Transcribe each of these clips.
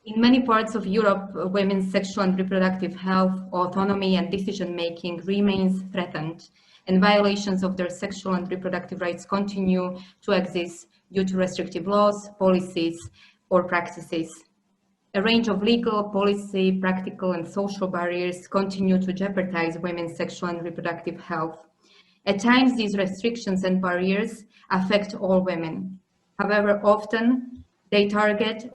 In many parts of Europe, women's sexual and reproductive health, autonomy, and decision-making remains threatened, and violations of their sexual and reproductive rights continue to exist due to restrictive laws, policies, or practices. A range of legal, policy, practical, and social barriers continue to jeopardize women's sexual and reproductive health. At times, these restrictions and barriers affect all women. However, often they target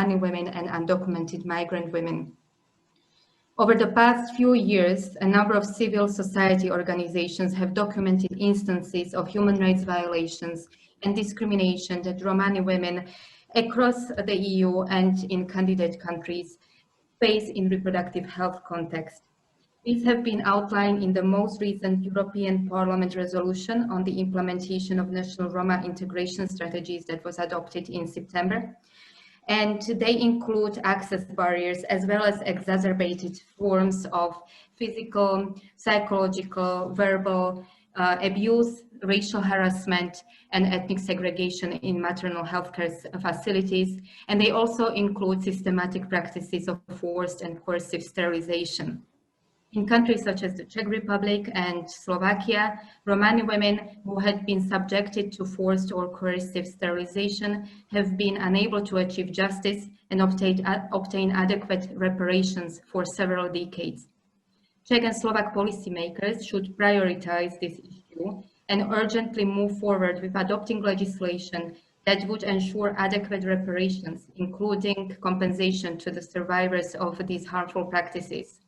women and undocumented migrant women. Over the past few years, a number of civil society organizations have documented instances of human rights violations and discrimination that Romani women across the EU and in candidate countries face in reproductive health context. These have been outlined in the most recent European Parliament resolution on the implementation of national Roma integration strategies that was adopted in September. And they include access barriers as well as exacerbated forms of physical, psychological, verbal abuse, racial harassment, and ethnic segregation in maternal health care facilities. And they also include systematic practices of forced and coercive sterilization. In countries such as the Czech Republic and Slovakia, Romani women who had been subjected to forced or coercive sterilization have been unable to achieve justice and obtain adequate reparations for several decades. Czech and Slovak policymakers should prioritize this issue and urgently move forward with adopting legislation that would ensure adequate reparations, including compensation to the survivors of these harmful practices.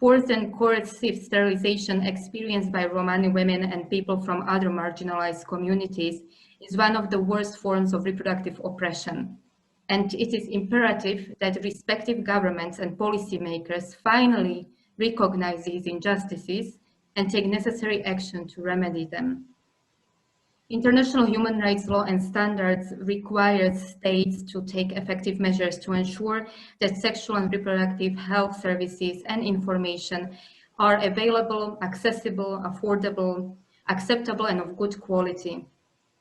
Forced and coercive sterilization experienced by Romani women and people from other marginalized communities is one of the worst forms of reproductive oppression. And it is imperative that respective governments and policymakers finally recognize these injustices and take necessary action to remedy them. International human rights law and standards require states to take effective measures to ensure that sexual and reproductive health services and information are available, accessible, affordable, acceptable, and of good quality.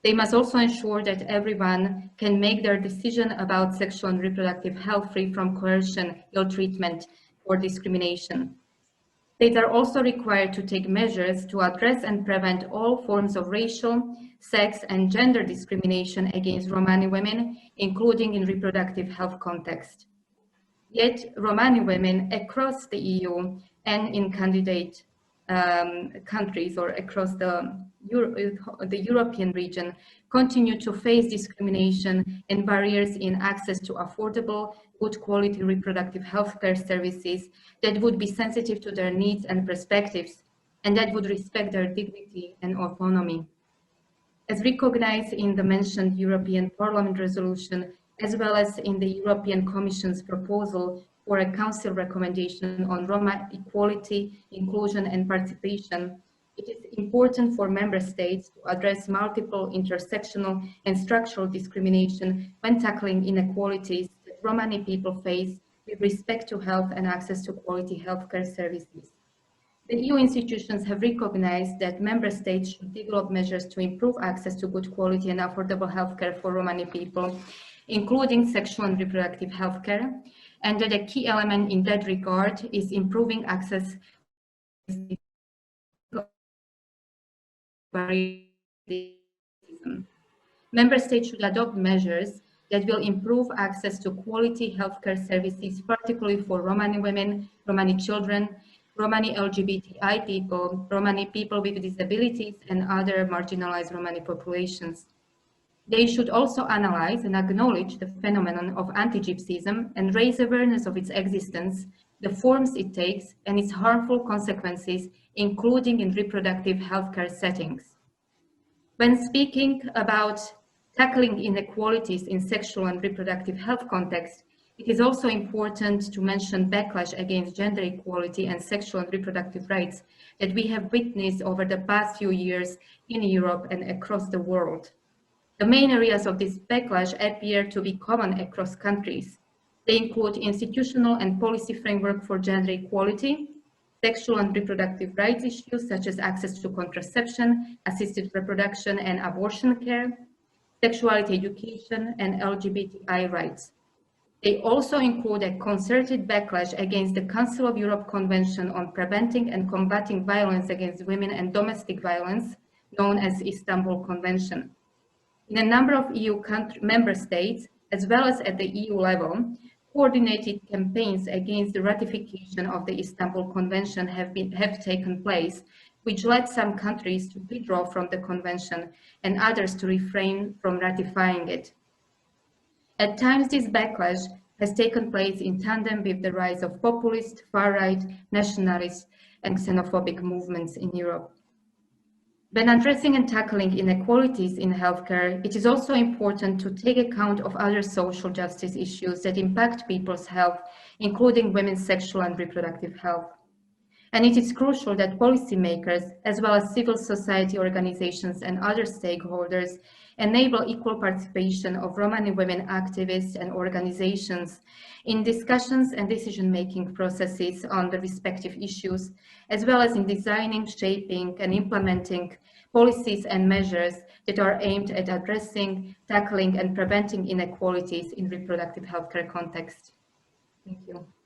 They must also ensure that everyone can make their decision about sexual and reproductive health free from coercion, ill treatment, or discrimination. States are also required to take measures to address and prevent all forms of racial, sex, and gender discrimination against Romani women, including in reproductive health context. Yet, Romani women across the EU and in candidate countries or across the European region continue to face discrimination and barriers in access to affordable, good quality reproductive healthcare services that would be sensitive to their needs and perspectives and that would respect their dignity and autonomy. As recognized in the mentioned European Parliament resolution, as well as in the European Commission's proposal for a Council recommendation on Roma equality, inclusion and participation, it is important for Member States to address multiple intersectional and structural discrimination when tackling inequalities that Romani people face with respect to health and access to quality healthcare services. The EU institutions have recognized that Member States should develop measures to improve access to good quality and affordable healthcare for Romani people, including sexual and reproductive healthcare, and that a key element in that regard is improving access to Member States should adopt measures that will improve access to quality healthcare services, particularly for Romani women, Romani children, Romani LGBTI people, Romani people with disabilities, and other marginalized Romani populations. They should also analyze and acknowledge the phenomenon of anti-Gypsyism and raise awareness of its existence, the forms it takes, and its harmful consequences, including in reproductive healthcare settings. When speaking about tackling inequalities in sexual and reproductive health context, it is also important to mention backlash against gender equality and sexual and reproductive rights that we have witnessed over the past few years in Europe and across the world. The main areas of this backlash appear to be common across countries. They include institutional and policy framework for gender equality, sexual and reproductive rights issues such as access to contraception, assisted reproduction and abortion care, sexuality education, and LGBTI rights. They also include a concerted backlash against the Council of Europe Convention on Preventing and Combating Violence Against Women and Domestic Violence, known as Istanbul Convention. In a number of EU member states, as well as at the EU level, coordinated campaigns against the ratification of the Istanbul Convention have taken place, which led some countries to withdraw from the convention and others to refrain from ratifying it. At times, this backlash has taken place in tandem with the rise of populist, far-right, nationalist, and xenophobic movements in Europe. When addressing and tackling inequalities in healthcare, it is also important to take account of other social justice issues that impact people's health, including women's sexual and reproductive health. And it is crucial that policymakers, as well as civil society organizations and other stakeholders, enable equal participation of Romani women activists and organizations in discussions and decision-making processes on the respective issues, as well as in designing, shaping, and implementing policies and measures that are aimed at addressing, tackling, and preventing inequalities in reproductive healthcare context. Thank you.